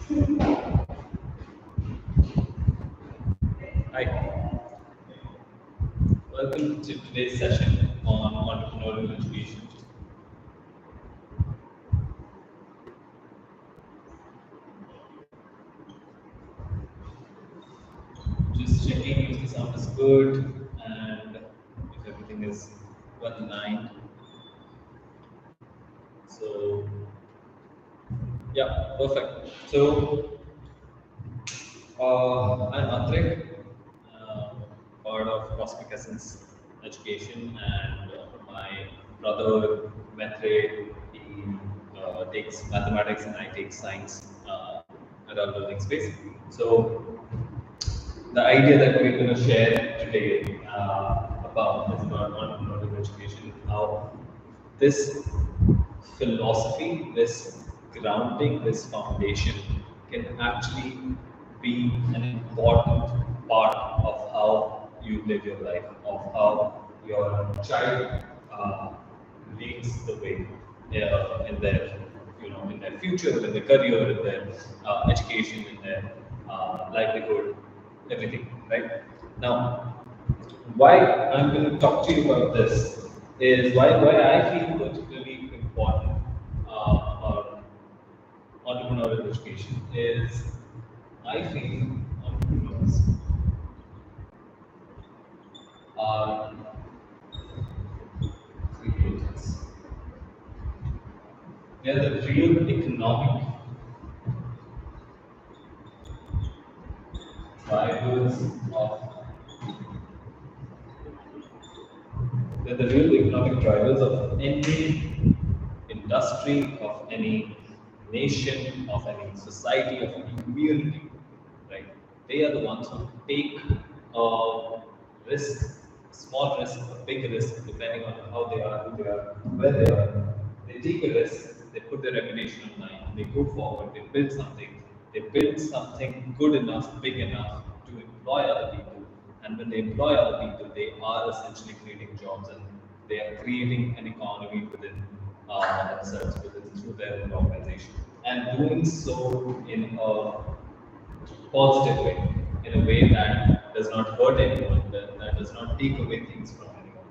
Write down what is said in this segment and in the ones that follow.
Hi, welcome to today's session on entrepreneurial education. Just checking if the sound is good and if everything is well aligned. So, yeah, perfect. So, I'm Antrik, uh, part of Cosmic Essence Education, and my brother Maitre, he takes mathematics and I take science at our learning space. So, the idea that we're going to share today about is about entrepreneurial education, how this philosophy, this grounding, this foundation can actually be an important part of how you live your life, of how your child uh, leads the way in their, in their future, in their career, in their education, in their livelihood, everything, right? Now, why I'm going to talk to you about this is why I feel particularly important about entrepreneurial education is I feel entrepreneurs are creators. They are the real economic drivers of they're the real economic drivers of any industry, of any nation, of any society, of any community, right? They are the ones who take a risk, a small risk, a big risk, depending on how they are, who they are, where they are. They take a risk, they put their reputation online, they go forward, they build something good enough, big enough to employ other people. And when they employ other people, they are essentially creating jobs and they are creating an economy within themselves, through their own organization. And doing so in a positive way, in a way that does not hurt anyone, that does not take away things from anyone.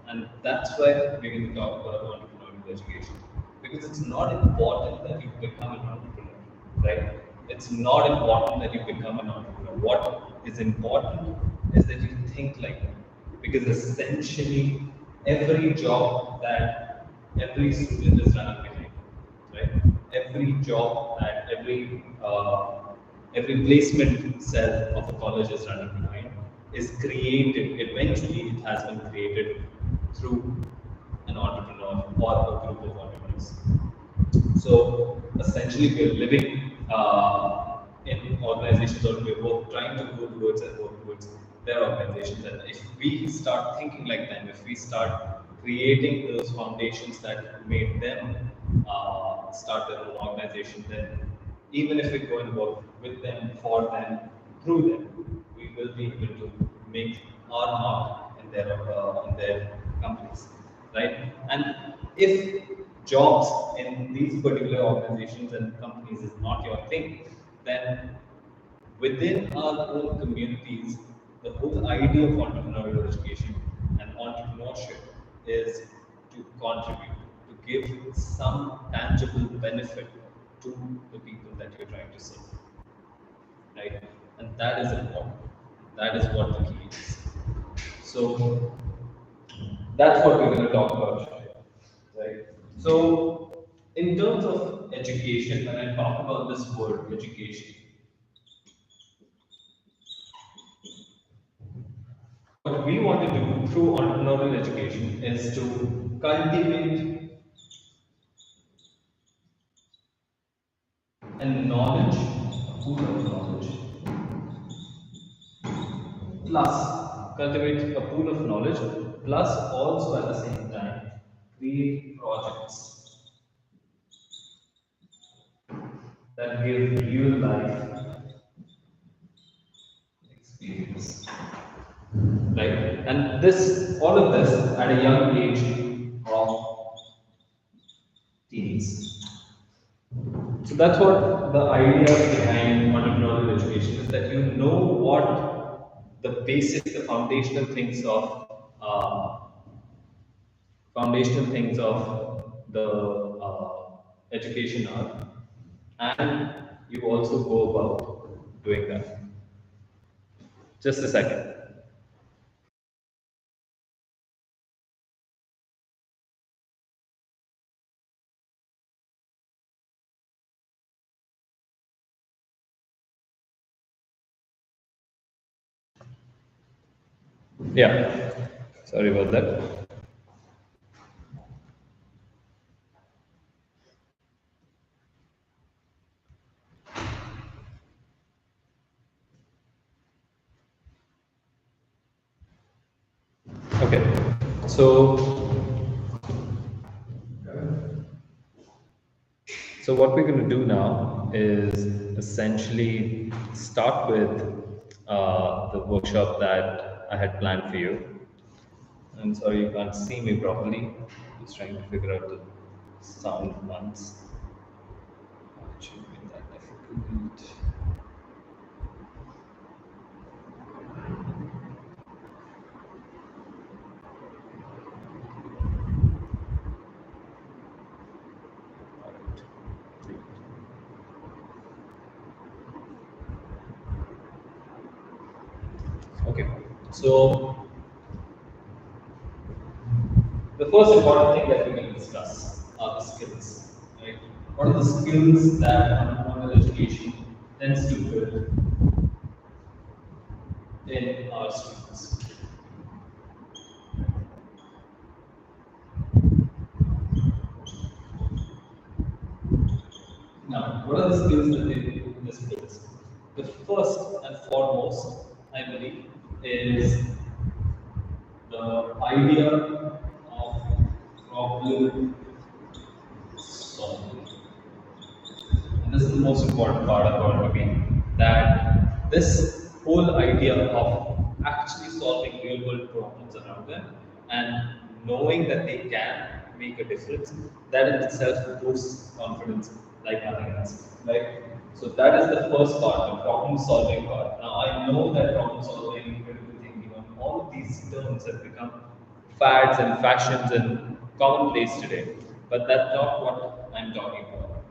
And that's why we're going to talk about entrepreneurial education. Because it's not important that you become an entrepreneur, right? It's not important that you become an entrepreneur. What is important is that you think like one. Because essentially, every job that every student is running behind, right? Every job that every placement cell of a college is running behind is created. Eventually, it has been created through an entrepreneur or a group of entrepreneurs. So essentially, we are living in organizations, or we're both trying to go towards and work towards their organizations. And if we start thinking like them, if we start creating those foundations that made them start their own organization, then even if we go and work with them, for them, through them, we will be able to make our mark in their companies, right? And if jobs in these particular organizations and companies is not your thing, then within our own communities, the whole idea of entrepreneurial education and entrepreneurship is to contribute, to give some tangible benefit to the people that you're trying to serve, right? And that is important. That is what the key is. So that's what we're going to talk about today, right? So, in terms of education, when I talk about this word education, what we want to do through entrepreneurial education is to cultivate a knowledge, a pool of knowledge, plus cultivate a pool of knowledge, plus also at the same time create projects that give real life experience, right? And this, all of this at a young age of teens. So that's what the idea behind entrepreneurial education is, that you know what the basic, the foundational things of the education are, and you also go about doing that. Just a second. Yeah, sorry about that. Okay, so what we're going to do now is essentially start with the workshop that I had planned for you. I'm sorry you can't see me properly. Just trying to figure out the sound once. It shouldn't be that difficult. Alright. Okay. So the first important thing that we're going to discuss are the skills. Right? What are the skills that entrepreneurial education tends to build in our students? Now, what are the skills that they display? The first and foremost, I believe, is the idea of problem solving. And this is the most important part about it again, that this whole idea of actually solving real world problems around them and knowing that they can make a difference, that in itself boosts confidence like nothing else. Right? So that is the first part, the problem solving part. Now I know that problem solving, critical thinking, all of these terms have become fads and fashions and commonplace today. But that's not what I'm talking about,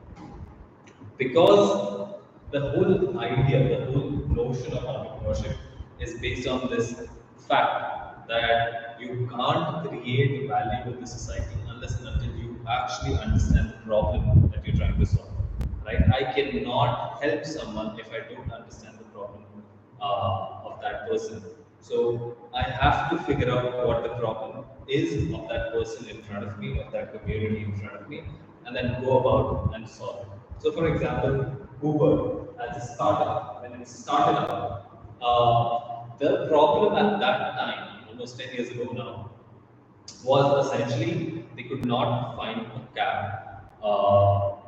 because the whole idea, the whole notion of entrepreneurship is based on this fact that you can't create value in the society unless and until you actually understand the problem that you're trying to solve. Right? I cannot help someone if I don't understand the problem of that person. So I have to figure out what the problem is of that person in front of me, of that community in front of me, and then go about and solve it. So, for example, Uber as a startup, when it started out, the problem at that time, almost 10 years ago now, was essentially they could not find a cab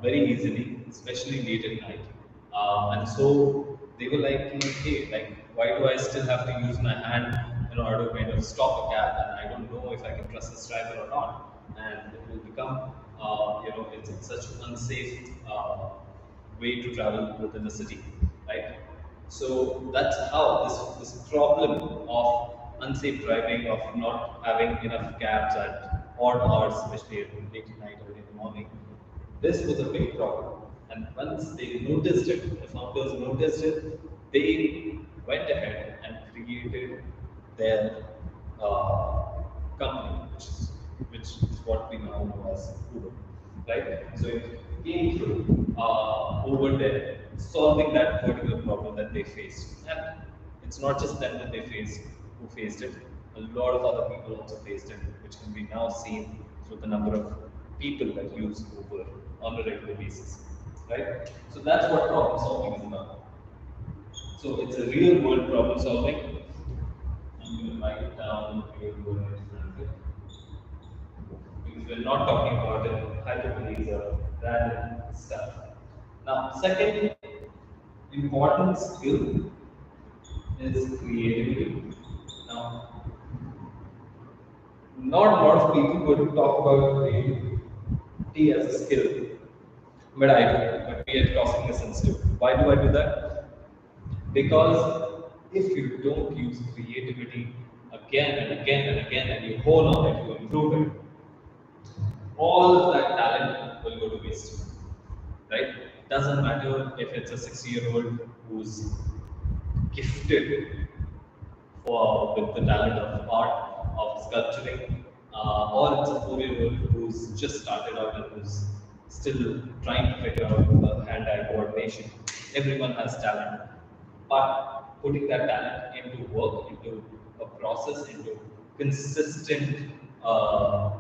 very easily, especially late at night. And so they were like, hey, like, why do I still have to use my hand in order to kind of stop a cab? And I don't know if I can trust this driver or not. And it will become, it's such an unsafe way to travel within the city, right? So that's how this problem of unsafe driving, of not having enough cabs at odd hours, especially at late at night or in the morning, this was a big problem. And once they noticed it, the founders noticed it, they went ahead and created their uh, company, which is what we now know as Uber, right? So it came through over there, solving that particular problem that they faced. And it's not just them that they faced who faced it. A lot of other people also faced it, which can be now seen through the number of people that use Uber on a regular basis, right? So that's what problem solving is about. So it's a real world problem solving. I'm going to write it down real world example, because we're not talking about it hyperboles or random stuff. Now, second important skill is creativity. Now, not a lot of people would talk about creativity as a skill, But I do. But we are crossing the sensitive. Why do I do that? Because if you don't use creativity again and again and again, and you hold on it, you improve it, all of that talent will go to waste. Right? Doesn't matter if it's a 60-year-old who's gifted with the talent of art, of sculpturing, or it's a 4-year-old who's just started out and who's still trying to figure out hand-eye coordination. Everyone has talent, but putting that talent into work, into a process, into consistent uh,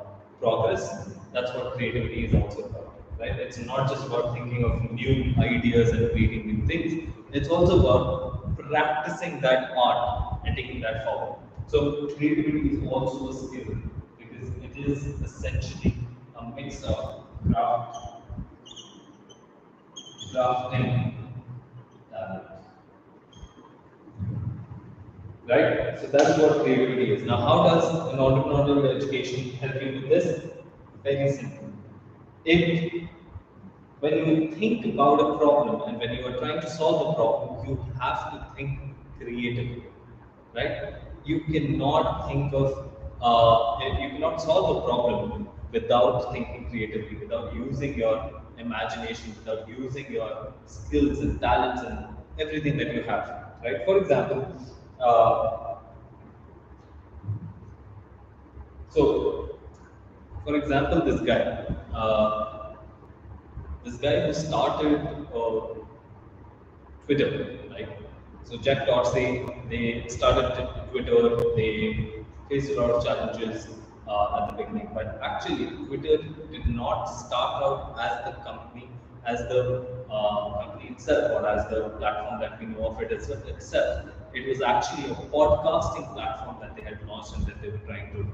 progress, that's what creativity is also about. Right? It's not just about thinking of new ideas and creating new things. It's also about practicing that art and taking that forward. So creativity is also a skill because it is essentially a mix of crafting, talent. Right? So that is what creativity is. Now, how does an entrepreneurial education help you with this? Very simple. It when you think about a problem and when you are trying to solve a problem, you have to think creatively, right? You cannot think of, you cannot solve a problem without thinking creatively, without using your imagination, without using your skills and talents and everything that you have, right? For example, uh, so for example, this guy who started Twitter, right? So Jack Dorsey, they started Twitter. They faced a lot of challenges at the beginning, but actually Twitter did not start out as the company, as the company itself, or as the platform that we know of it as itself. It was actually a podcasting platform that they had launched and that they were trying to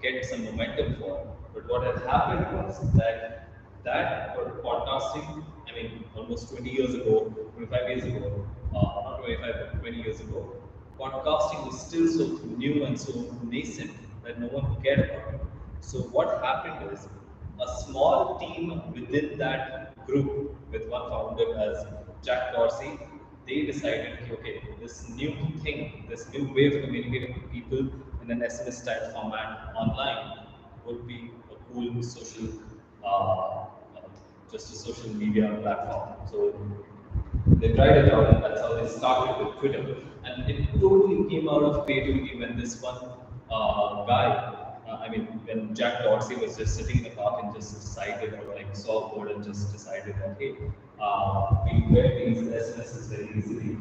get some momentum for. But what had happened was that for podcasting, I mean, almost 20 years ago, 25 years ago, not 25, but 20 years ago, podcasting was still so new and so nascent that no one cared about it. So what happened is a small team within that group with one founder as Jack Dorsey, they decided, okay, this new thing, this new way of communicating with people in an SMS style format online would be a cool social, uh, just a social media platform. So they tried it out, and that's how they started with Twitter. And it totally came out of creativity when this one guy, when Jack Dorsey was just sitting in the park and just decided, or like saw a board and just decided that, hey, we get these SMSs very easily.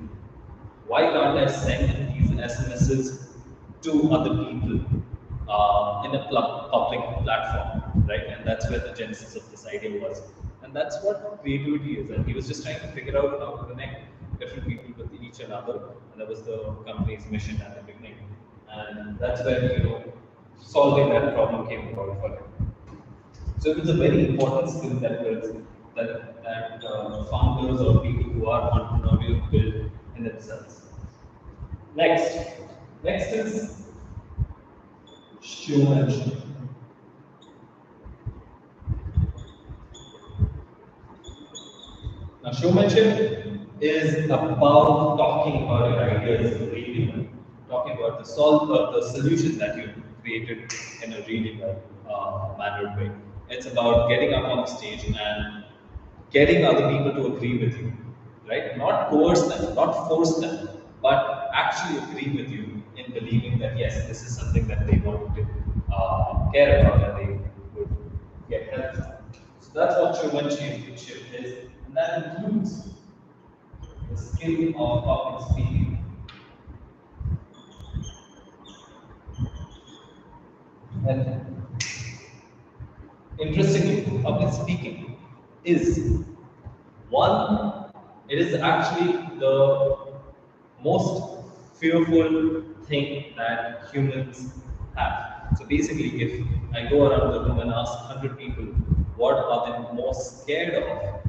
Why can't I send these SMSs to other people in a public platform, right? And that's where the genesis of this idea was. And that's what creativity is. And he was just trying to figure out how to connect different people with each another. And that was the company's mission at the beginning. And that's where, solving that problem came about for him. So it is a very important skill that founders or people who are entrepreneurial build in themselves. Next, next is showmanship. Now, showmanship is about talking about your ideas really well, talking about the solution that you created in a really well mannered way. It's about getting up on the stage and getting other people to agree with you, right? Not coerce them, not force them, but actually agree with you in believing that yes, this is something that they want to care about and they would get help from. So that's what showmanship is, and that includes the skill of public speaking. And interestingly, public speaking is one, it is actually the most fearful thing that humans have. So basically, if I go around the room and ask 100 people what are they most scared of,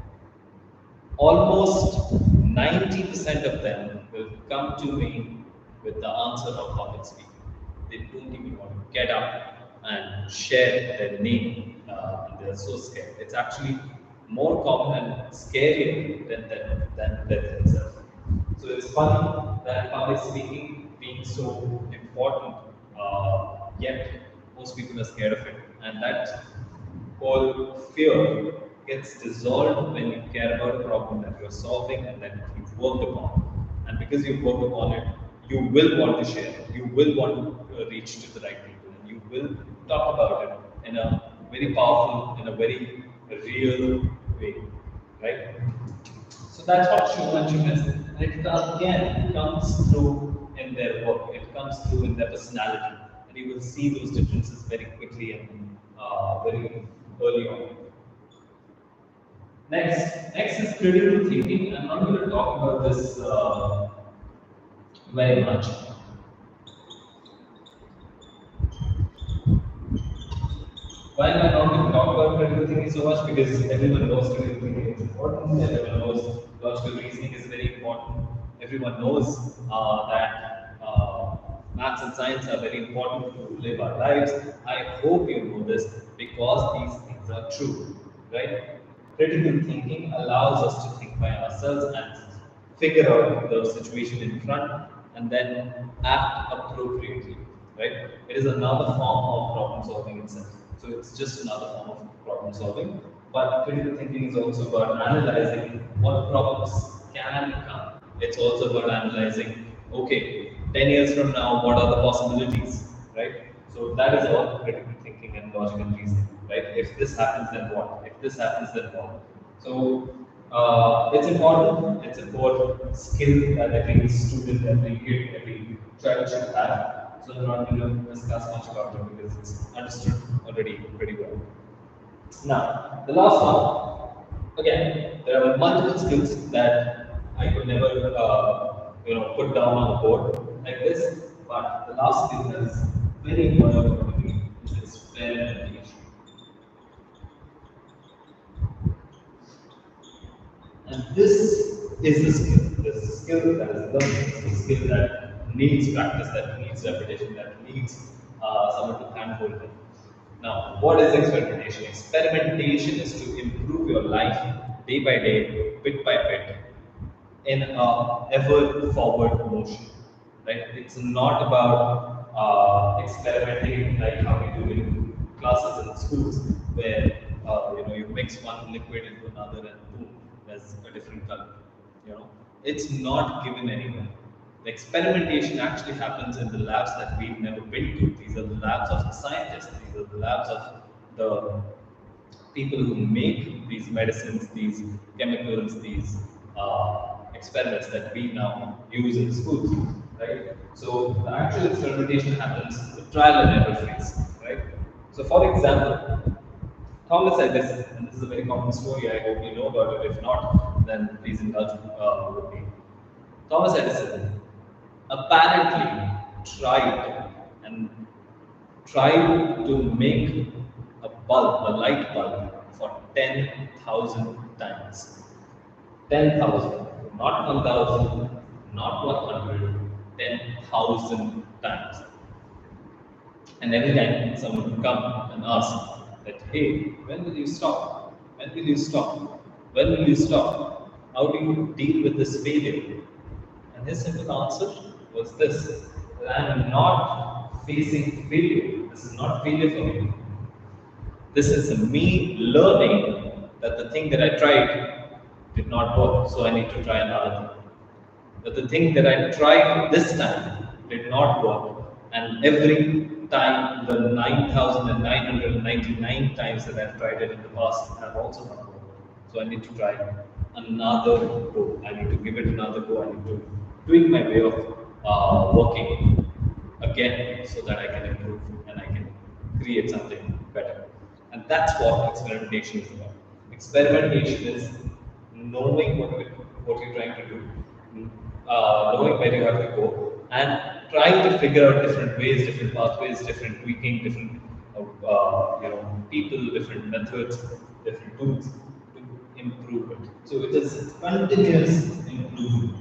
almost 90% of them will come to me with the answer of public speaking. They don't even want to get up and share their name. They're so scared. It's actually more common and scarier than death itself. So it's funny that public speaking being so important, yet most people are scared of it, and that whole fear gets dissolved when you care about a problem that you're solving and that you've worked upon. And because you've worked upon it, you will want to share it, you will want to reach to the right people, and you will talk about it in a very powerful, in a very real way, right? So that's what showmanship is. And it again comes through in their work, it comes through in their personality. And you will see those differences very quickly and very early on. Next is critical thinking. I'm not going to talk about this very much. Why am I not going to talk about critical thinking so much? Because everyone knows critical thinking is important. Everyone knows logical reasoning is very important. Everyone knows that maths and science are very important to live our lives. I hope you know this because these things are true, right? Critical thinking allows us to think by ourselves and figure out the situation in front and then act appropriately, right? It is another form of problem solving itself. So it's just another form of problem solving. But critical thinking is also about analyzing what problems can come. It's also about analyzing, okay, 10 years from now, what are the possibilities, right? So that is all critical thinking and logical reasoning, right? If this happens, then what? If this happens, then what? So it's important. It's a core skill that every student, every kid, every child should have. So I'm not going to discuss much about it because it's understood already pretty well. Now, the last one. Again, there are multiple skills that I could never, put down on the board like this. But the last skill that is very important for me is experimentation. And this is the skill. This is a skill that is learned. It's a skill that needs practice, that needs repetition, that needs someone to handhold it. Now, what is experimentation? Experimentation is to improve your life day by day, bit by bit, in a ever forward motion, right? It's not about experimenting like how we do in classes in schools, where you mix one liquid into another and boom, there's a different color. It's not given anywhere. The experimentation actually happens in the labs that we've never been to. These are the labs of the scientists. These are the labs of the people who make these medicines, these chemicals, these experiments that we now use in schools, right? So the actual experimentation happens the trial and error phase, right? So for example, Thomas Edison, and this is a very common story, I hope you know about it. If not, then please indulge with me. Thomas Edison apparently tried and tried to make a bulb, a light bulb, for 10,000 times. 10,000, not 1,000, not 100, 10,000 times. And every time someone would come and ask that, hey, when will you stop? When will you stop? When will you stop? How do you deal with this failure? And his simple answer was this, that I am not facing failure. This is not failure for me. This is me learning that the thing that I tried did not work, so I need to try another thing. But the thing that I tried this time did not work, and every time the 9,999 times that I've tried it in the past have also not worked. So I need to try another go. I need to give it another go. I need to tweak my way of working again so that I can improve and I can create something better. And that's what experimentation is about. Experimentation is knowing what you're trying to do, knowing where you have to go, and trying to figure out different ways, different pathways, different tweaking, different people, different methods, different tools to improve it. So it is continuous improvement.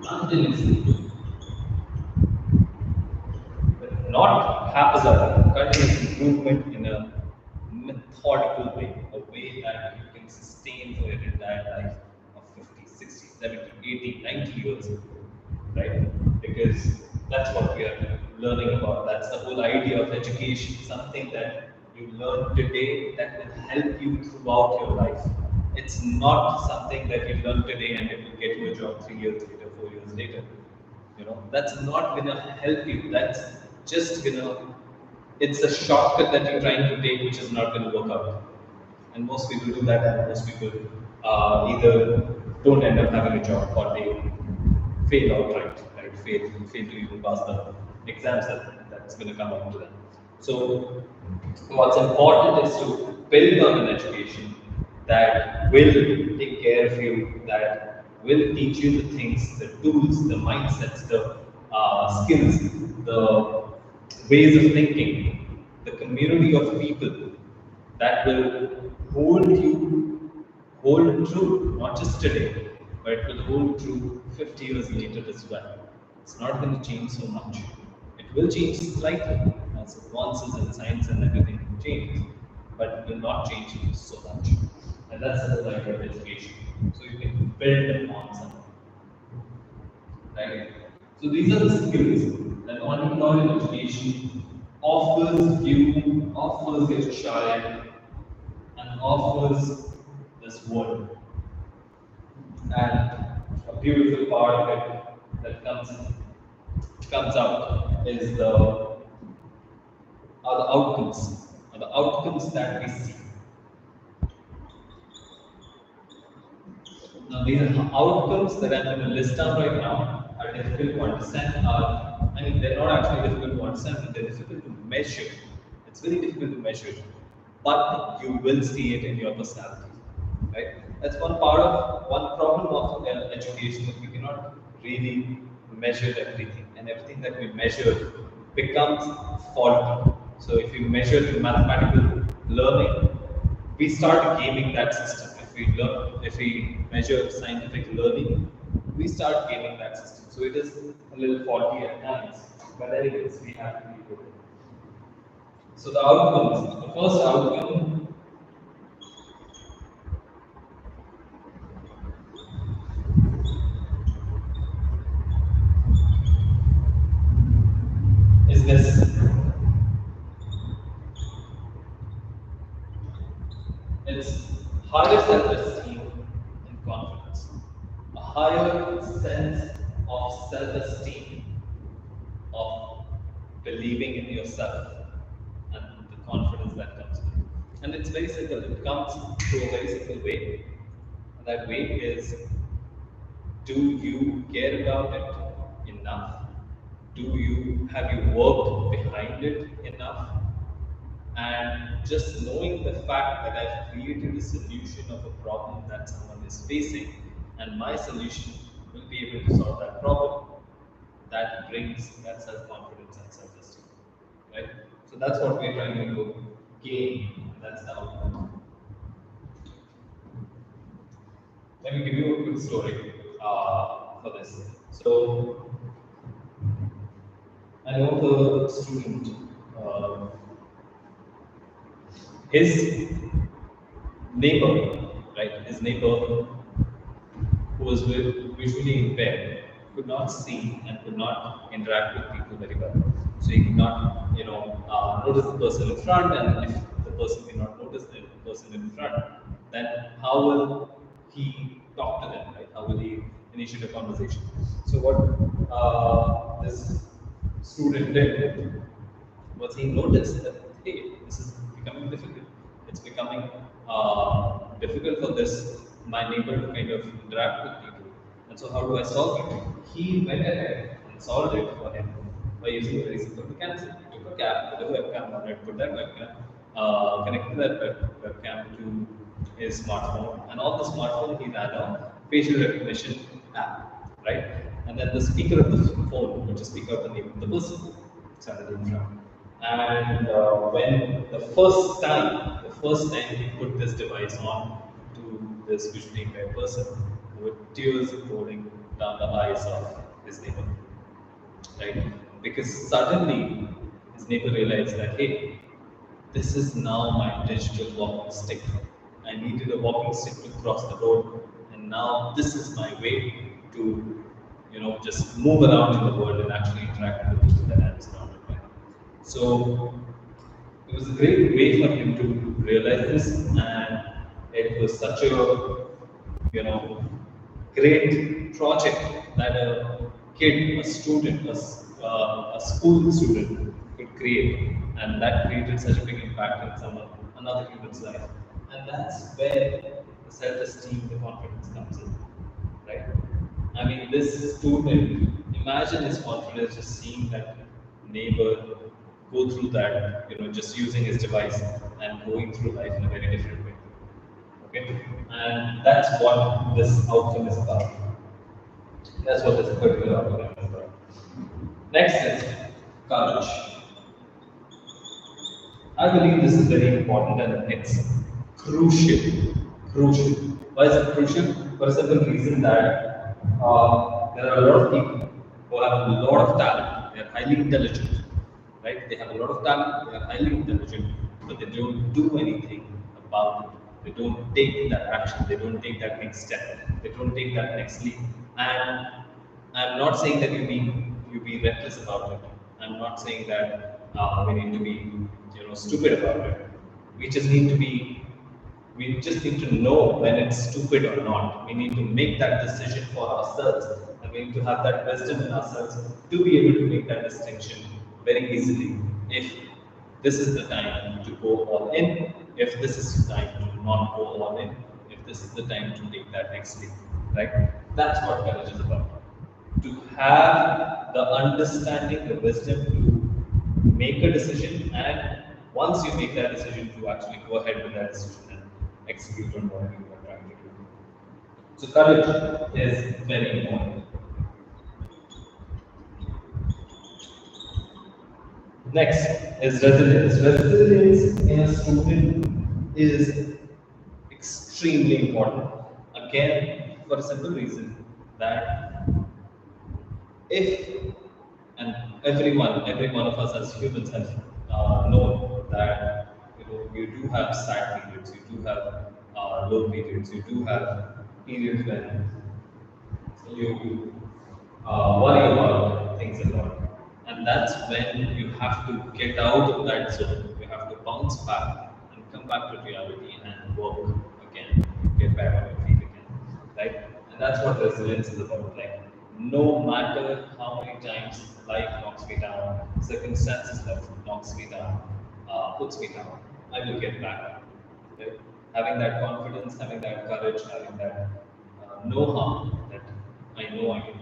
Continuously. Not haphazard, continuous improvement in a a way that you can sustain for your entire life of 50, 60, 70, 80, 90 years, right? Because that's what we are learning about. That's the whole idea of education, something that you learn today that will help you throughout your life. It's not something that you learn today and it will get you a job 3 years later, 4 years later. That's not gonna help you. That's just it's a shortcut that you're trying to take, which is not gonna work out. And most people do that, and most people either don't end up having a job or they fail outright, right? Fail to even pass the exams that's going to come up to them. So, what's important is to build on an education that will take care of you, that will teach you the things, the tools, the mindsets, the skills, the ways of thinking, the community of people that will hold you, hold true, not just today, but it will hold true 50 years later as well. It's not going to change so much. It will change slightly as advances in science and everything changes, but it will not change so much. And that's the whole idea of education. So you can build upon something. Right? So these are the skills that entrepreneurial education offers your child, and offers this world. And a beautiful part of it that comes out is the outcomes, are the outcomes that we see. Now, these outcomes that I'm going to list down right now are difficult to understand. They're not actually difficult to understand, but they're difficult to measure. It's very difficult to measure, but you will see it in your personality, right? That's one problem of education is we cannot really measure everything, and everything that we measure becomes faulty. So, if you measure the mathematical learning, we start gaming that system. If we measure scientific learning, we start gaming that system. So it is a little faulty at times, but anyways, we have to be good. So the outcomes, the first outcome is this. It's higher self-esteem and confidence. A higher sense of self-esteem, of believing in yourself, and the confidence that comes with it. And it's very simple. It comes through a very simple way. And that way is, do you care about it enough? Have you worked behind it enough? And just knowing the fact that I've created a solution of a problem that someone is facing, and my solution will be able to solve that problem, that brings that self-confidence and self-esteem, right? So that's what we're trying to gain. That's the outcome. Let me give you a quick story for this. So I know the student. His neighbor, right? His neighbor who was visually impaired could not see and could not interact with people very well. So he could not, notice the person in front, and if the person cannot notice the person in front, then how will he talk to them, right? How will he initiate a conversation? So what this student did was he noticed that, hey, this is becoming difficult. It's becoming difficult for my neighbor to kind of interact with people. And so how do I solve it? He went ahead and solved it for him by using a very simple mechanism. He took a cab with a webcam on it, put that webcam, connected that webcam to his smartphone, and on the smartphone he ran a facial recognition app, right? And then the speaker of the phone would just speak out the name of the person standing in front. And when the first time he put this device on to this visually impaired person, there were tears rolling down the eyes of his neighbor, right? Because suddenly his neighbor realized that, hey, this is now my digital walking stick. I needed a walking stick to cross the road, and now this is my way to, just move around in the world and actually interact with the people that I'm surrounded by. So it was a great way for him to realize this, and it was such a, great project that a kid, a student, a school student could create, and that created such a big impact in someone, another human's life, and that's where the self-esteem, the confidence comes in, right? I mean, this student, imagine his confidence just seeing that neighbor go through that, just using his device and going through life in a very different way. Okay? And that's what this outcome is about. That's what this particular outcome is about. Next is courage. I believe this is very important and it's crucial. Crucial. Why is it crucial? For a simple reason that there are a lot of people who have a lot of talent. They are highly intelligent, right? They have a lot of talent. They are highly intelligent, but they don't do anything about it. They don't take that action. They don't take that next step. They don't take that next leap. And I'm not saying that you be reckless about it. I'm not saying that we need to be stupid about it. We just need to be. We just need to know when it's stupid or not. We need to make that decision for ourselves, and we need to have that wisdom in ourselves to be able to make that distinction very easily. If this is the time to go all in, if this is the time to not go all in, if this is the time to take that next leap, right? That's what courage is about. To have the understanding, the wisdom to make a decision, and once you make that decision, to actually go ahead with that decision and execute on what you are trying to do. So courage is very important. Next is resilience. Resilience in a student is extremely important. Again, for a simple reason that if, and every one of us as humans have known that you do have sad periods, you do have low periods, you do have periods when you worry about things a lot, and that's when you have to get out of that zone. You have to bounce back and come back to reality and work again, get back on your feet again, right? And that's what resilience is about. Like, no matter how many times life knocks me down, circumstances life knocks me down, puts me down, I will get back up. Right? Having that confidence, having that courage, having that know-how that I know I can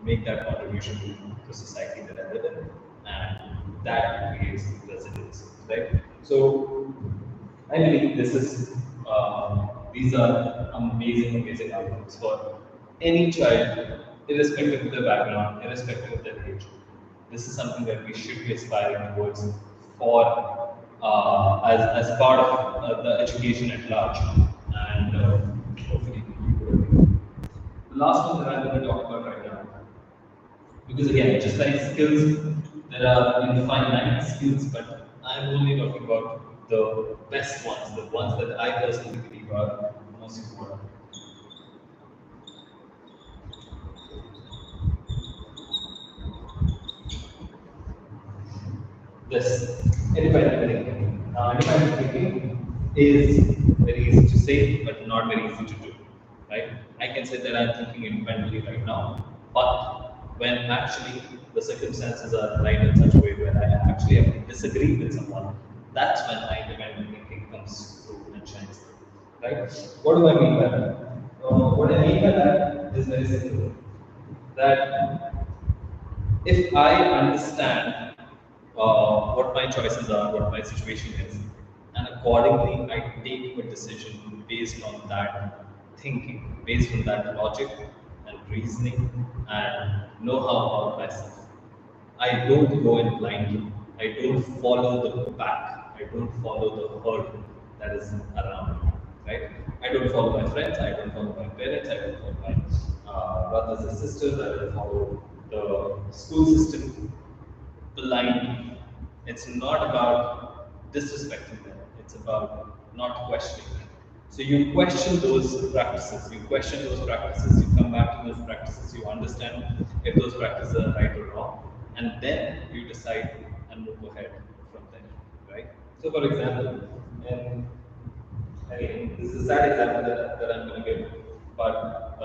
make that contribution to the society that I live in, and that creates resilience, right? So I believe these are amazing, amazing outcomes for any child, irrespective of their background, irrespective of their age. This is something that we should be aspiring towards for as part of the education at large, and hopefully you would agree. The last one that I'm going to talk about right now, because again, just like skills, there are infinite skills, but I'm only talking about the best ones, the ones that I personally believe are most important. This independent thinking. Now, independent thinking is very easy to say, but not very easy to do. Right? I can say that I'm thinking independently right now, but when actually the circumstances are right in such a way where I actually have to disagree with someone, that's when my independent thinking comes through and shines through. Right? What do I mean by that? What I mean by that is very simple. That if I understand what my choices are, what my situation is, and accordingly I take a decision based on that thinking, based on that logic and reasoning and know-how about myself. I don't go in blindly. I don't follow the pack. I don't follow the herd that is around me. Right? I don't follow my friends. I don't follow my parents. I don't follow my brothers and sisters. I don't follow the school system blindly. It's not about disrespecting them. It's about not questioning them. So you question those practices. You question those practices. You come back to those practices. You understand if those practices are right or wrong, and then you decide and move ahead from there, right? So, for example, and again, this is a sad example that I'm going to give, but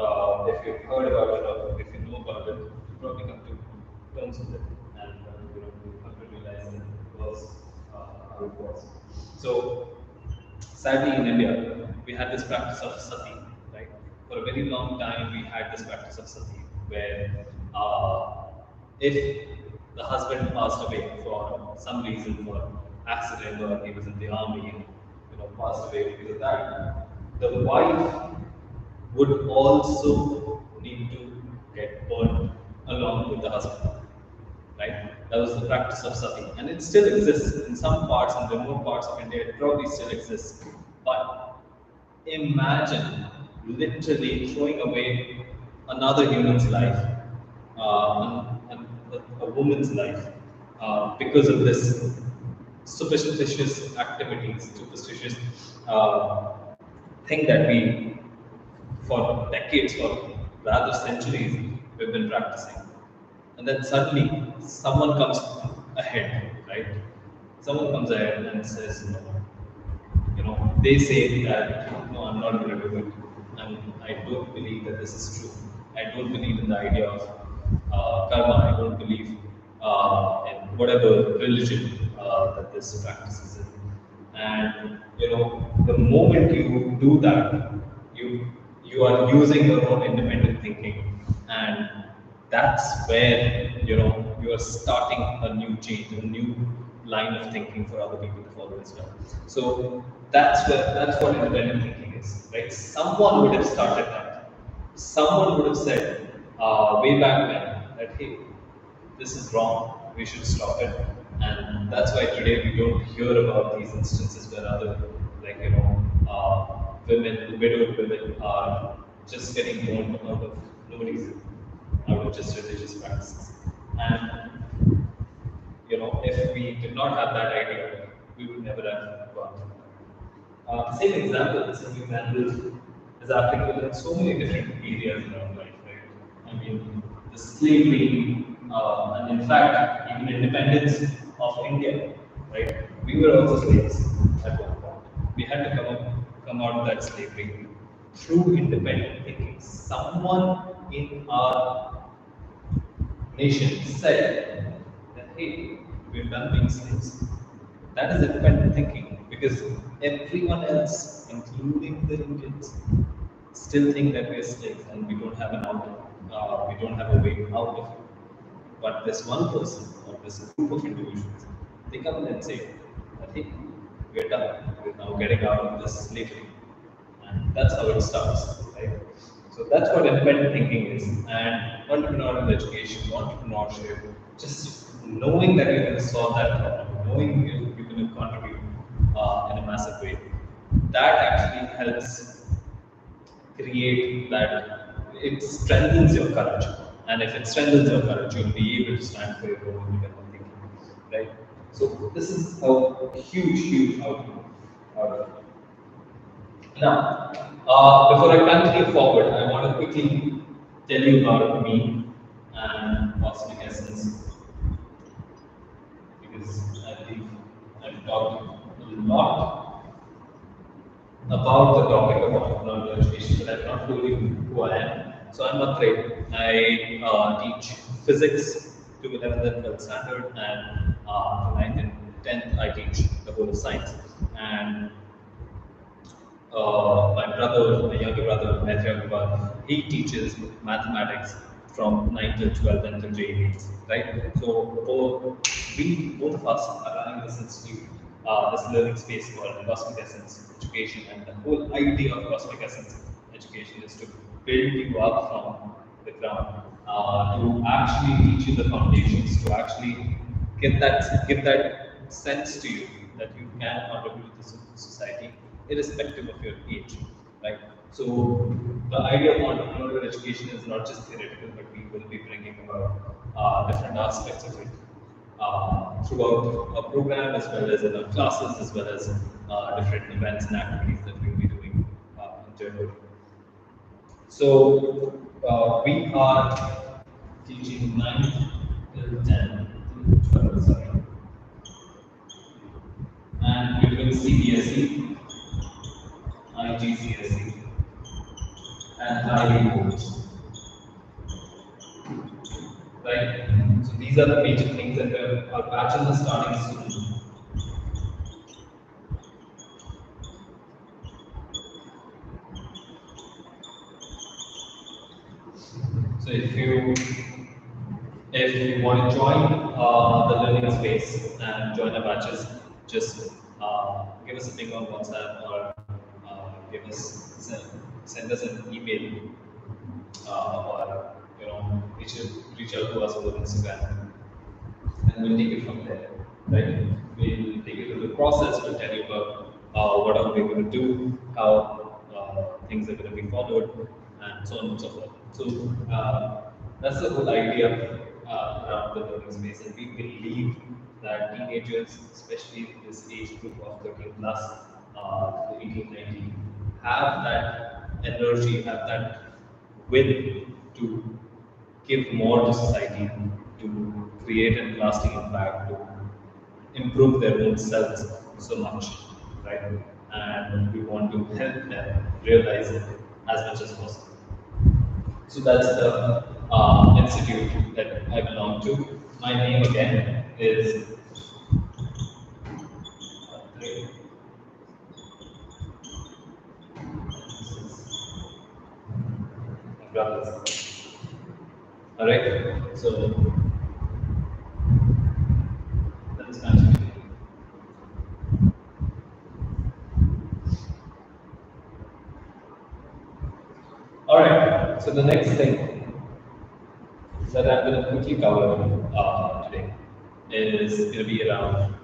if you've heard about it or if you know about it, you probably come to terms with it, and you come to realize that it was how it was. So, sadly, in India, we had this practice of sati, right? For a very long time, we had this practice of sati, where if the husband passed away for some reason, for accident, or he was in the army and passed away because of that, the wife would also need to get burned along with the husband, right? That was the practice of sati, and it still exists in some parts, in remote parts of India. It probably still exists, but imagine literally throwing away another human's life, and a woman's life, because of this superstitious activities, superstitious uh, thing that we, for decades or rather centuries, we've been practicing. And then suddenly someone comes ahead, right? Someone comes ahead and says, they say that, no, I'm not going to do it. And I don't believe that this is true. I don't believe in the idea of karma. I don't believe in whatever religion that this practice is in. And the moment you do that, you you are using your own independent thinking, and that's where you are starting a new change, a new line of thinking for other people to follow as well. So that's what independent thinking is, right? Someone would have started that. Someone would have said way back when that, hey, this is wrong, we should stop it. And that's why today we don't hear about these instances where other, like, women, widowed women are just getting born out of no reason, out of just religious practices. And, if we did not have that idea, we would never have gone through that. The same example is applicable in so many different areas in our life, right? I mean, the slavery, and in fact, even independence of India, right? We were also slaves at one point. We had to come out of that slavery through independent thinking. Someone in our nation said that, hey, we're done being slaves. That is independent thinking, because everyone else, including the Indians, still think that we're slaves and we don't have an out, we don't have a way out of it. But this one person or this group of individuals, they come and say, I think we're done. We're now getting out of this slavery. And that's how it starts, right? So that's what independent thinking is. And entrepreneurial education, entrepreneurship, just knowing that you're going to solve that problem, knowing you're going to contribute in a massive way, that actually helps create that, it strengthens your courage. And if it strengthens your courage, you'll be able to stand for your own independent thinking, right? So this is a huge, huge outcome out of it. Now, before I continue forward, I want to quickly tell you about me and Cosmic Essence, because I believe I've talked a lot about the topic of entrepreneurial education, but I've not told you who I am. So I'm a trader. I teach physics to 11th and 12th standard, and to 9th and 10th I teach the whole of science. And my younger brother, Maithya, he teaches mathematics from 9th to 12th until JEE, right? So both of us are running this institute, this learning space called Cosmic Essence Education, and the whole idea of Cosmic Essence Education is to build you up from the ground, to actually teach you the foundations, to actually give that sense to you that you can contribute to society irrespective of your age, right? So the idea of entrepreneurial education is not just theoretical, but we will be bringing about different aspects of it. throughout our program, as well as in our classes, as well as different events and activities that we'll be doing internally. So we are teaching 9th till 10th till 12th, sorry. And we're doing CBSE, IGCSE, and IB boards. Right? So these are the major things that our batches are starting soon. So if you want to join the learning space and join our batches, just give us a ping on WhatsApp or send us an email or reach out to us over Instagram, and we'll take it from there. Right? We'll take you through the process. We'll tell you about what are we going to do, how things are going to be followed, and so on and so forth. So that's the whole idea around the learning space, and we believe that teenagers, especially this age group of 13 plus to 18, 19, have that energy, have that will to give more to society, to create a lasting impact, to improve their own selves so much, right? And we want to help them realize it as much as possible. So that's the institute that I belong to. My name again is brothers. All right. So let's continue. All right. So the next thing that I'm going to quickly cover today is going to be around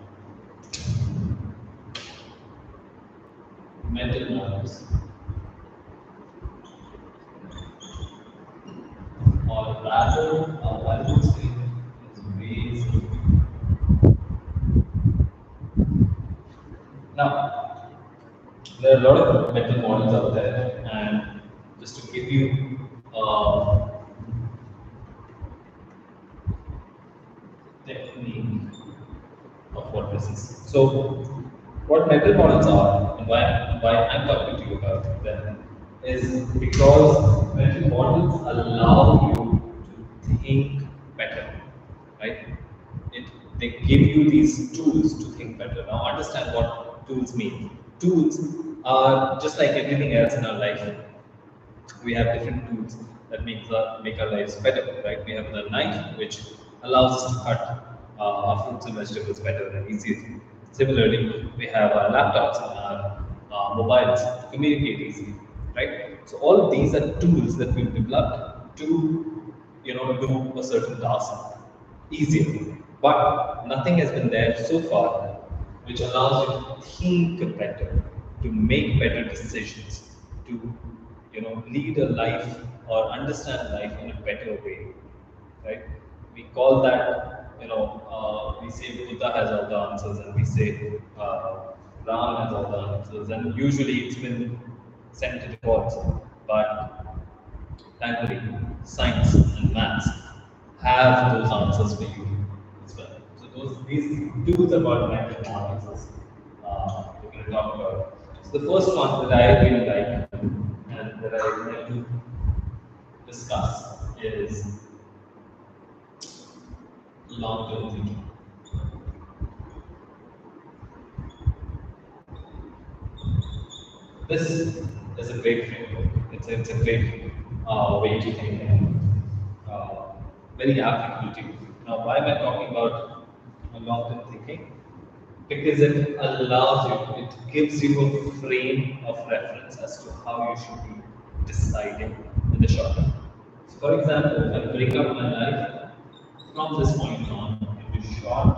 mental models, or rather, I would say, is ways. Now, there are a lot of mental models out there, and just to give you technique of what this is. So, what mental models are, and why I'm talking to you about them, is because mental models allow you to think better, right? They give you these tools to think better. Now, understand what tools mean. Tools are just like everything else in our life. We have different tools that make our lives better, right? We have the knife, which allows us to cut our fruits and vegetables better and easier. Similarly, we have our laptops and our mobiles to communicate easily, right? So all of these are tools that we've developed to, do a certain task easier. But nothing has been there so far which allows you to think better, to make better decisions, to lead a life or understand life in a better way, right? We call that, we say Buddha has all the answers, and we say Ram has all the answers, and usually it's been sent to the gods. But thankfully, science and maths have those answers for you as well. So these tools about mental models we're going to talk about. So the first one that I really like and that I would like to discuss is long-term thinking. This is a great framework. It's a great way to think and very applicable to you. Now, why am I talking about long-term thinking? Because it allows you, it gives you a frame of reference as to how you should be deciding in the short term. So, for example, if I break up my life from this point on into short,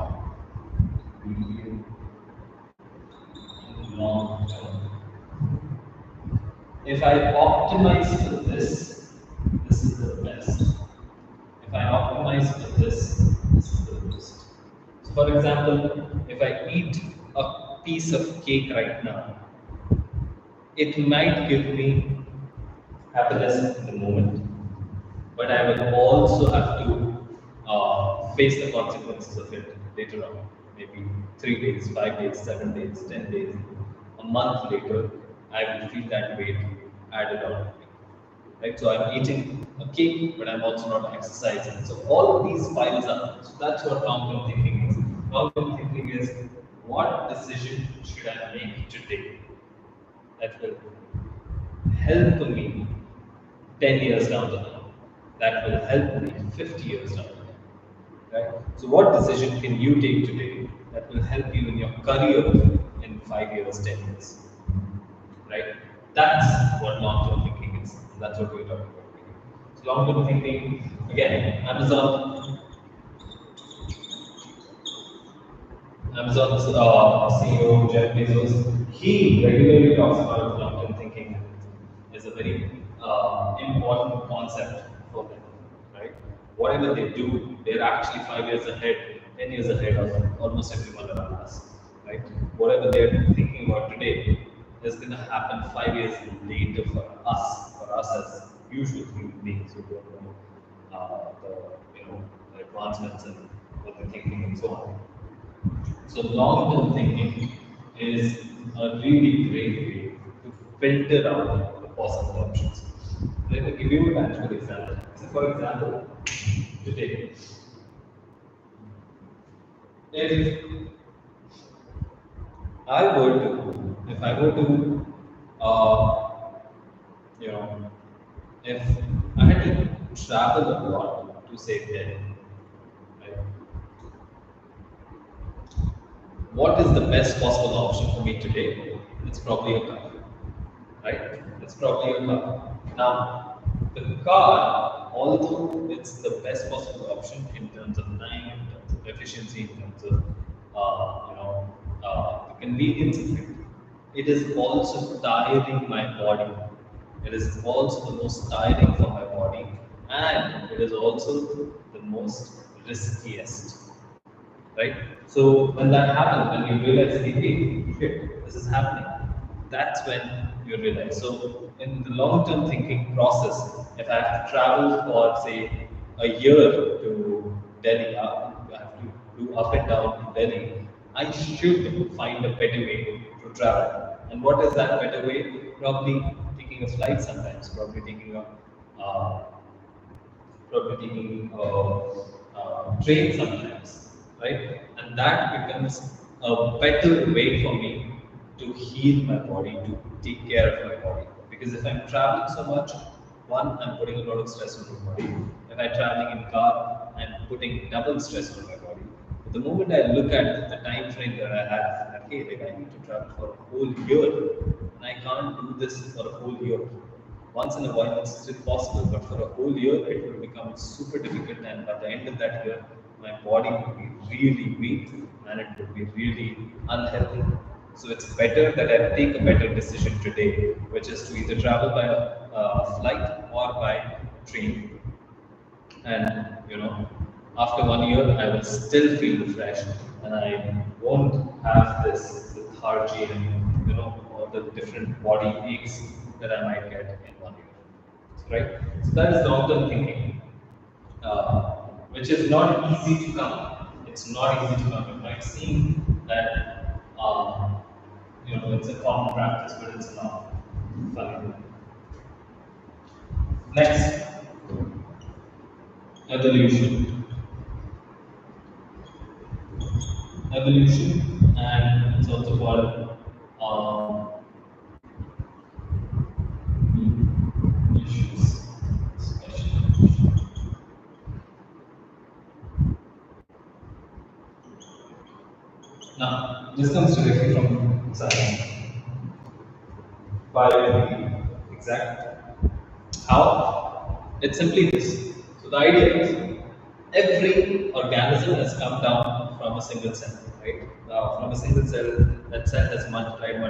medium, and long term. If I optimize for this, is the best. If I optimize for this is the worst. For example, if I eat a piece of cake right now, it might give me happiness in the moment, but I will also have to face the consequences of it later on. Maybe 3 days, 5 days, 7 days, 10 days, a month later, I will feel that weight added on to me. Right? So I'm eating a cake, but I'm also not exercising. So all of these piles up. So that's what long-term thinking is. Long-term thinking is what decision should I make today that will help me 10 years down the line, that will help me 50 years down the line. Right? So, what decision can you take today that will help you in your career in 5 years, 10 years? Right? That's what long-term thinking is. That's what we're talking about. So, long-term thinking, again, Amazon's CEO Jeff Bezos, he regularly talks about long-term thinking as a very important concept for them, right? Whatever they do, they're actually 5 years ahead, 10 years ahead of almost everyone around us, right? Whatever they're thinking about today is going to happen 5 years later for us as usual human beings who don't know the advancements and what they're thinking and so on. So long-term thinking is a really great way to filter out the possible options. Let me give you a tangible example. So for example, today, if if I were to, you know, if I had to travel abroad to say Delhi, right? What is the best possible option for me today? It's probably a car, right? It's probably a car. Now, the car, although it's the best possible option in terms of time, in terms of efficiency, in terms of the convenience of it is also tiring my body. It is also the most tiring for my body, and it is also the most riskiest, right? So when that happens, when you realize, hey, shit, this is happening, that's when you realize. So in the long-term thinking process, if I have to travel for say a year to Delhi, I have to do up and down to Delhi, I should find a better way to travel. And what is that better way? Probably taking a flight sometimes, uh, probably taking train sometimes, right? And that becomes a better way for me to heal my body, to take care of my body. Because if I'm traveling so much, one, I'm putting a lot of stress on my body. If I'm traveling in car, I'm putting double stress on my body. But the moment I look at the time frame that I have, that hey, like I need to travel for a whole year, and I can't do this for a whole year. Once in a while, it's still possible, but for a whole year, it will become super difficult. And by the end of that year, my body will be really weak and it will be really unhealthy. So it's better that I take a better decision today, which is to either travel by flight or by train. And after 1 year, I will still feel refreshed, and I won't have this lethargy and all the different body aches that I might get in 1 year. Right? So that is long-term thinking, which is not easy to come. It's not easy to come. It might seem that it's a common practice, but it's not. Funny. Next, evolution. And it's also called issues. Now, this comes directly from science. Biology, exact. How? It's simply this. So the idea is every organism has come down from a single cell, right? From a single cell, that cell has multiplied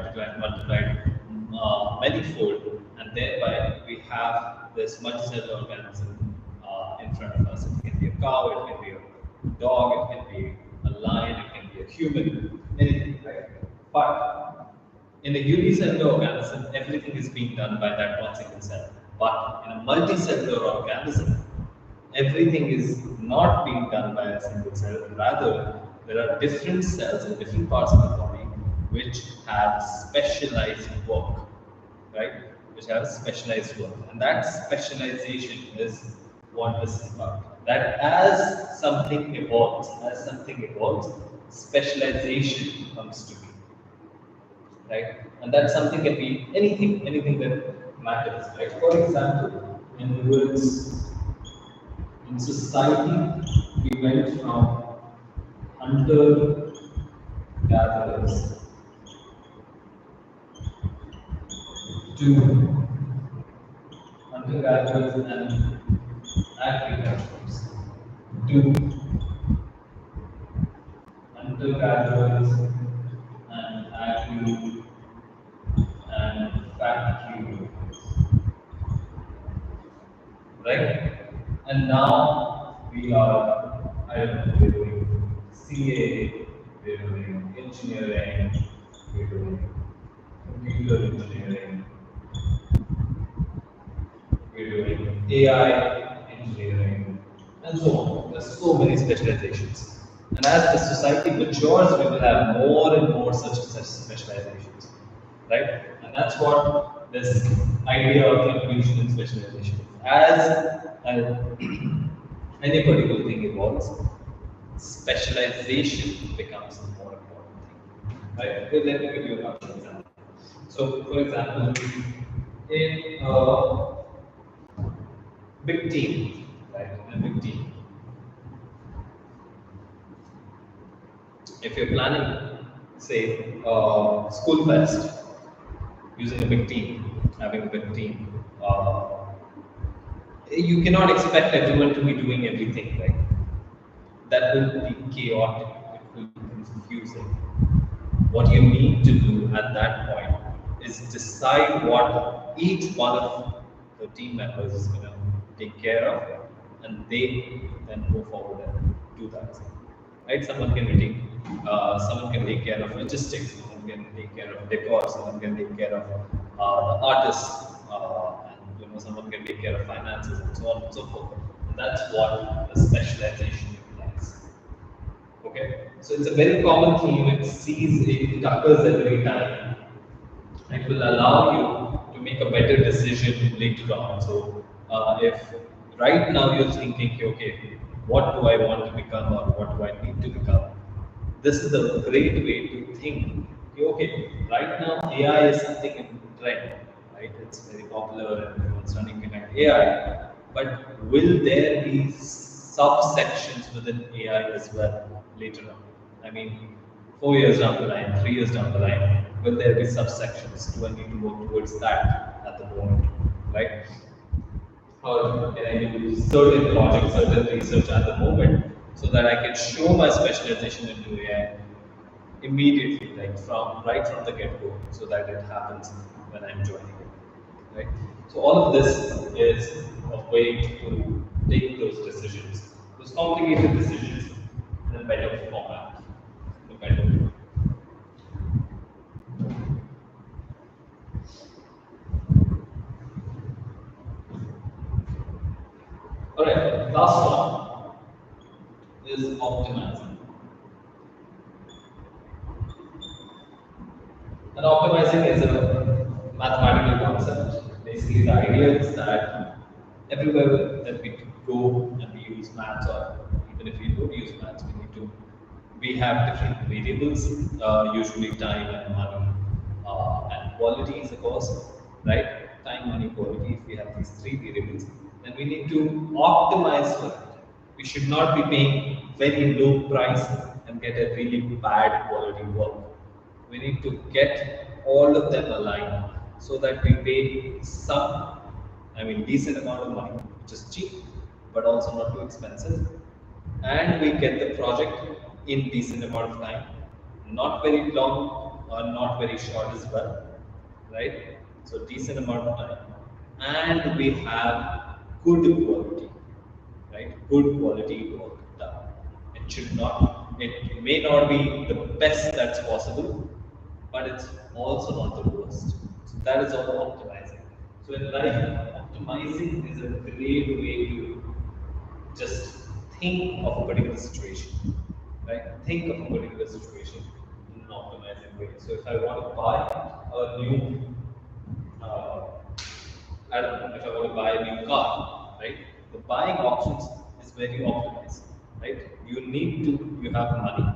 manifold, and thereby we have this multicellular organism in front of us. It can be a cow, it can be a dog, it can be a a lion, it can be a human, anything, right? But in a unicellular organism, everything is being done by that one single cell. But in a multicellular organism, everything is not being done by a single cell. Rather, there are different cells in different parts of the body which have specialized work, right? Which have specialized work. And that specialization is what this is about. That as something evolves, specialization comes to be, right? And that something can be anything, anything that matters, right? For example, in society, we went from hunter gatherers to hunter gatherers and agriculturists to hunter gatherers and agri and factory workers, right? And now we are, I don't know, we're doing CA, we're doing engineering, we're doing computer engineering, we're doing AI engineering, and so on. There's so many specializations. And as the society matures, we will have more and more such specializations, right? And that's what this idea of evolution and specialization is. As any particular thing evolves, specialization becomes the more important thing, right? Okay, let me give you an example. So, for example, in a big team, right? In a big team, if you're planning, say, school fest using a big team, having a big team, you cannot expect everyone to be doing everything, right? That will be chaotic, it will be confusing. What you need to do at that point is decide what each one of the team members is going to take care of, and they then go forward and do that. Right? Someone can take care of logistics, someone can take care of decor, someone can take care of the artists, and someone can take care of finances, and so on and so forth. And that's what the specialization implies. Okay, so it's a very common theme. It occurs every time. It will allow you to make a better decision later on. So, if right now you're thinking, okay, what do I want to become or what do I need to become? This is a great way to think. Okay, right now AI is something in trend, right? It's very popular and everyone's running behind AI. But will there be subsections within AI as well later on? I mean, 4 years down the line, 3 years down the line, will there be subsections? Do I need to work towards that at the moment, right? Or can I do certain projects, certain research at the moment so that I can show my specialization into AI immediately, like right from the get-go, so that it happens when I'm joining it, right? So all of this is a way to take those decisions, those complicated decisions, in a better format, in a better way. All right, last one is optimizing. And optimizing is a mathematical concept. Basically, the idea is that everywhere that we go and we use maths, or even if we don't use maths, we have different variables, usually time and money, and qualities, of course, right? Time, money, quality. If we have these three variables, then we need to optimize for it. We should not be paying very low price and get a really bad quality work. We need to get all of them aligned so that we pay decent amount of money, which is cheap, but also not too expensive, and we get the project in decent amount of time, not very long or not very short as well, right? So decent amount of time, and we have good quality, right? Good quality work done. It should not It may not be the best that's possible, but it's also not the worst. So that is all optimizing. So in life, optimizing is a great way to just think of a particular situation, right? Think of a particular situation in an optimizing way. So if I want to buy a new, uh, I don't know, if I want to buy a new car, right? The buying options is very optimized, right? You have money,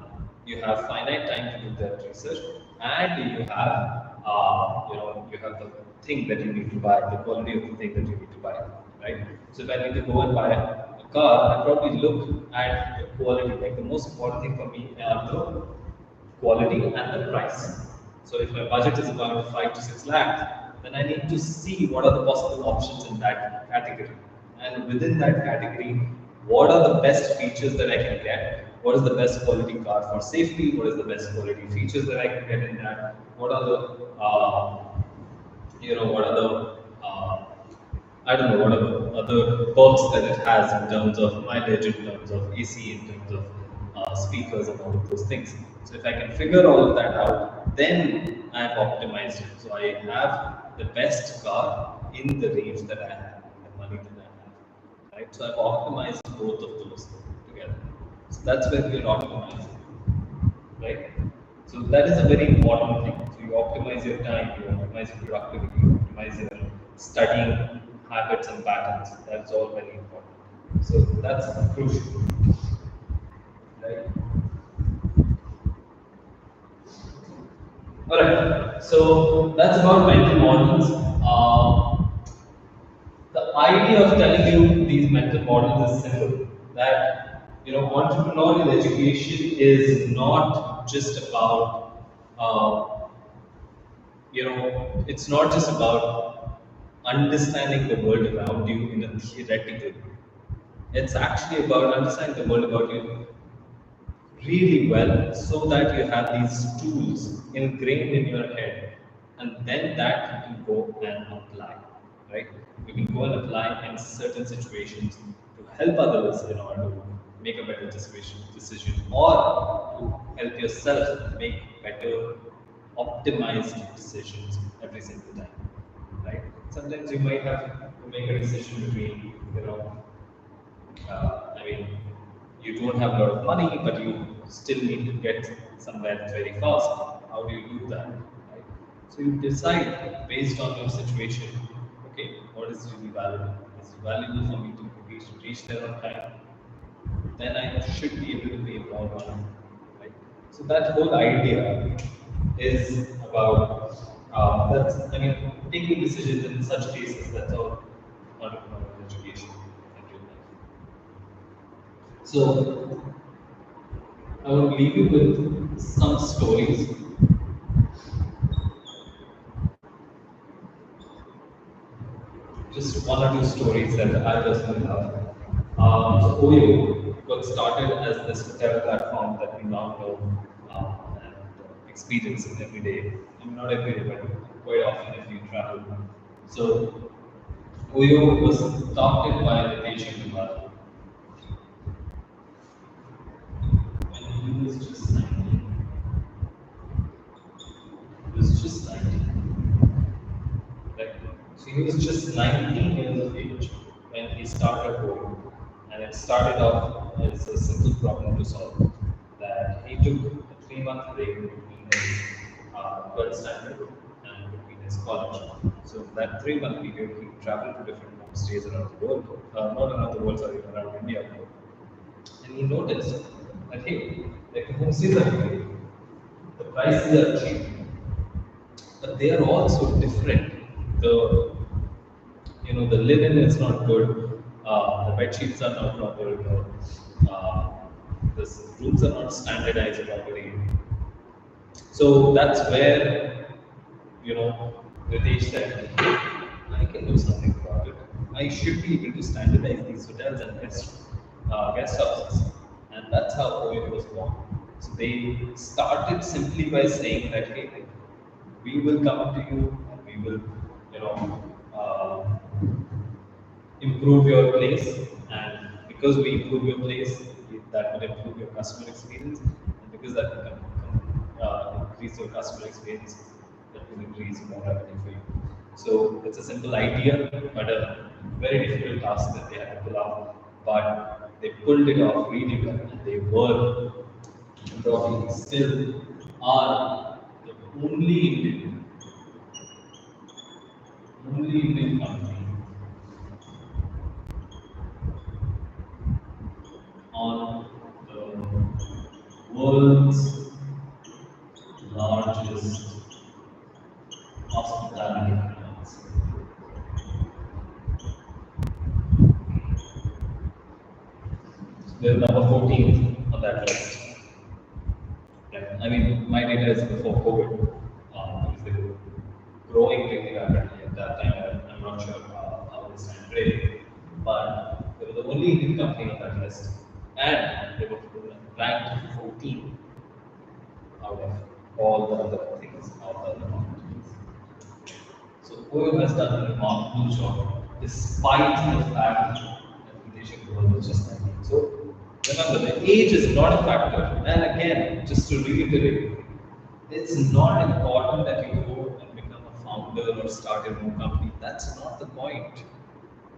you have finite time to do that research, and you have the thing that you need to buy, the quality of the thing that you need to buy, right? So if I need to go and buy a car, I probably look at the quality. Like the most important thing for me are the quality and the price. So if my budget is about 5 to 6 lakhs, then I need to see what are the possible options in that category. And within that category, what are the best features that I can get? What is the best quality car for safety? What is the best quality features that I can get in that? What are the what are the I don't know what are the other perks that it has in terms of mileage, in terms of AC, in terms of speakers and all of those things. So if I can figure all of that out, then I have optimized it. So I have the best car in the range that I have, the money that I have, right? So I've optimized both of those together. So that's where we're optimizing, right? So that is a very important thing. So you optimize your time, you optimize your productivity, you optimize your studying habits and patterns. That's all very important. So that's crucial, right? All right. So that's about mental models. The idea of telling you these mental models is simple. That entrepreneurial education is not just about it's not just about understanding the world around you in a theoretical way. It's actually about understanding the world about you really well so that you have these tools ingrained in your head and then that you can go and apply, right? You can go and apply in certain situations to help others in order to make a better decision or to help yourself make better optimized decisions every single time, right? Sometimes you might have to make a decision between, I mean, you don't have a lot of money, but you still need to get somewhere very fast. How do you do that? Right? So you decide based on your situation. Okay, what is really valuable? Is it valuable for me to reach there on time? Then I should be able to pay more money. Right? So that whole idea is about taking decisions in such cases. That's all entrepreneurial education in real life. So I will leave you with some stories. Just one or two stories that I personally love. So Oyo got started as this hotel platform that we now know and experience it every day. I mean, not every day, but quite often if you travel. So Oyo was started by Ritesh Kumar when he was just 19. He was just 19. Like, so he was just 19 years of age when he started coding, and it started off as a simple problem to solve. That he took a 3 month break between his 12th standard and between his college. So that 3 month period, he traveled to different homestays around the world, not around the world, sorry, around India, and he noticed that hey, like the homestays are great, the prices are cheap, but they are also different. The the linen is not good, the bed sheets are not proper, the rooms are not standardized properly. So that's where Ritesh said, I can do something about it. I should be able to standardize these hotels and guest houses, and that's how OIT was born. So they started simply by saying that hey, we will come to you and we will, you know, improve your place, and because we improve your place, that will improve your customer experience, and because that will increase your customer experience, that will increase more revenue for you. So it's a simple idea, but a very difficult task that they had to pull off. But they pulled it off really well, and they were probably still are the only Indian company on the world's largest hospitality brands. They're number 14 on that list. Right. I mean, my data is before COVID, because they were growing really rapidly at that time. I'm not sure how this time today, but they were the only Indian company on that list, and they were ranked 14 out of all the other things, all the other companies. So OYO has done a remarkable job, despite the fact that leadership role was just 19. So remember, the age is not a factor. And again, just to reiterate, it's not important that you go and become a founder or start your own company. That's not the point.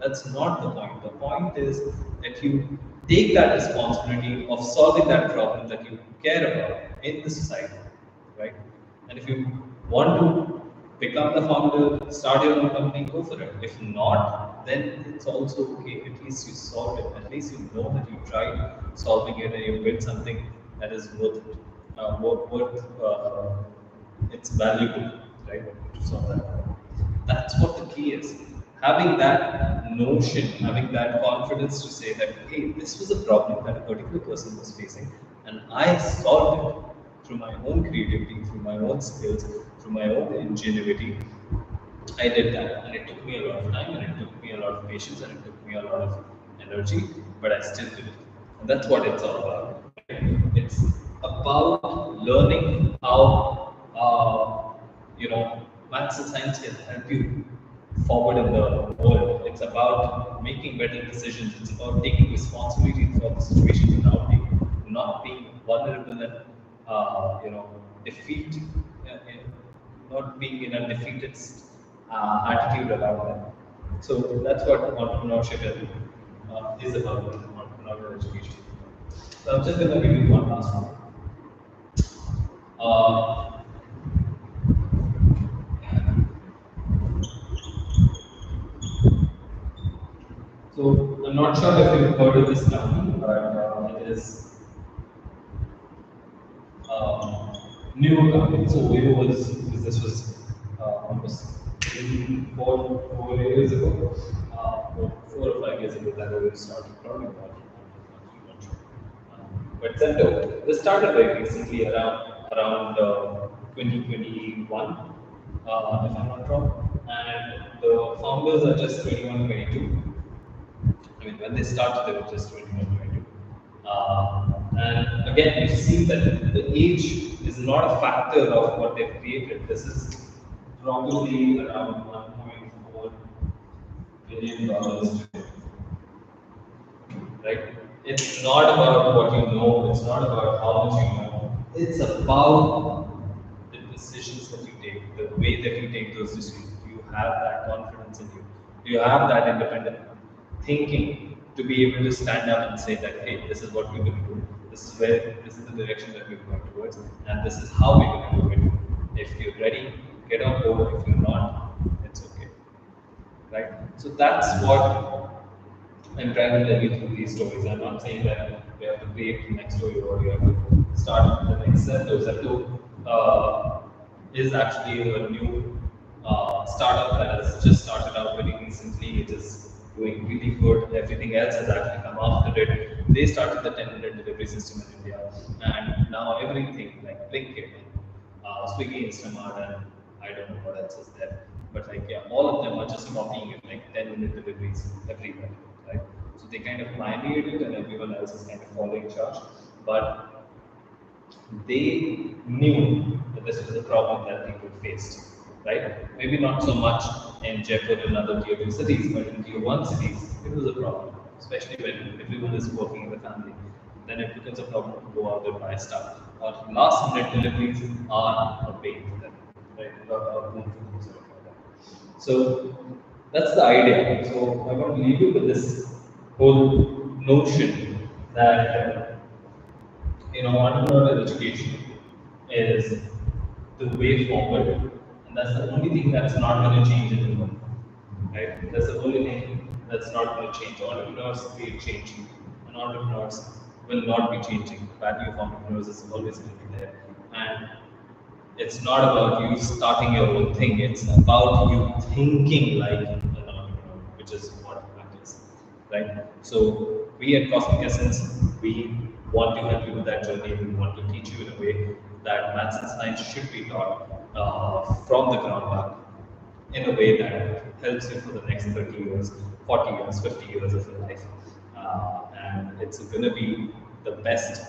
That's not the point. The point is that you take that responsibility of solving that problem that you care about in the society, right? And if you want to become the founder, start your own company, go for it. If not, then it's also okay. At least you solved it. At least you know that you tried solving it and you built something that is worth it, it's valuable, right? To solve that problem. That's what the key is. Having that notion, having that confidence to say that, hey, this was a problem that a particular person was facing, and I solved it through my own creativity, through my own skills, through my own ingenuity. I did that, and it took me a lot of time, and it took me a lot of patience, and it took me a lot of energy, but I still did it. And that's what it's all about. Right? It's about learning how, maths and science can help you forward in the world. It's about making better decisions. It's about taking responsibility for the situation without not being vulnerable and defeat, not being in a defeated attitude about that. So that's what entrepreneurship is about, entrepreneurial education. So I'm just going to give you one last one. So I'm not sure if you've heard of this company, but it is newer company. So OYO was, because this was almost 4 years ago, 4 or 5 years ago that OYO started, probably more. I'm not sure. But then they started very recently around 2021, if I'm not wrong, and the founders are just 21, 22. I mean, when they started, they were just 21, 22. And again, you see that the age is not a factor of what they've created. This is probably around $1.4 billion today, right? It's not about what you know, it's not about how much you know, it's about the decisions that you take, the way that you take those decisions. Do you have that confidence in you? Do you have that independent thinking to be able to stand up and say that, hey, this is what we're going to do, this is the direction that we're going towards, and this is how we're going to do it. If you're ready, get on board. If you're not, it's okay, right? So that's what I'm trying to tell you through these stories. I'm not saying that you have to create the next story or you have to start the next Zepto. Zepto is actually a new startup that has just started out very recently. It is doing really good. Everything else has actually come after it. They started the 10-minute delivery system in India, and now everything like Blinkit, Swiggy, Instamart, and I don't know what else is there. But like yeah, all of them are just copying it like 10-minute deliveries everywhere, right? So they kind of pioneered it, and everyone else is kind of following charge. But they knew that this was a problem that people faced, right? Maybe not so much in Jaipur and other tier 2 cities, but in tier 1 cities, it was a problem, especially when everyone is working in the family. then it becomes a problem to go out and buy stuff. Or last minute deliveries are a pain for them, right? A boon for them, sorry for them. So that's the idea. So I want to leave you with this whole notion that entrepreneurial education is the way forward, and that's the only thing that's not going to change in the world, right? That's the only thing that's not going to change. Entrepreneurs create change, and entrepreneurs will not be changing. The value of entrepreneurs is always going to be there, and it's not about you starting your own thing. It's about you thinking like an entrepreneur, which is what matters, right? So we at Cosmic Essence, we want to help you with that journey. We want to teach you in a way that maths and science should be taught from the ground up in a way that helps you for the next 30 years, 40 years, 50 years of your life. And it's going to be the best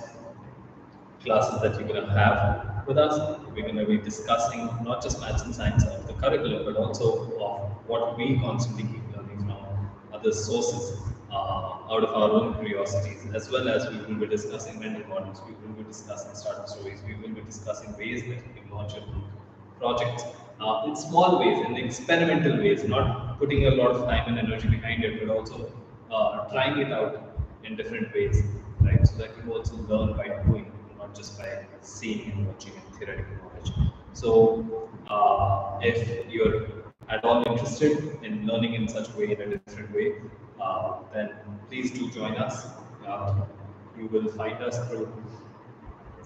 classes that you're going to have with us. We're going to be discussing not just maths and science of the curriculum, but also of what we constantly keep learning from other sources out of our own curiosities, as well as we will be discussing mental models, we will be discussing startup stories, we will be discussing ways that you can launch your projects in small ways, in experimental ways, not putting a lot of time and energy behind it, but also trying it out in different ways, right? So that you also learn by doing, not just by seeing and watching and theoretical knowledge. So if you're at all interested in learning in such a way, in a different way, then please do join us. Uh, you will find us through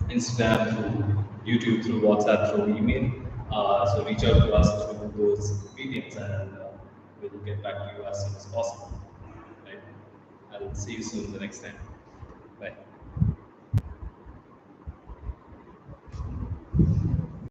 Instagram, through YouTube, through WhatsApp, through email. So reach out to us through those mediums, and we'll get back to you as soon as possible. Right? I'll see you soon the next time. Bye.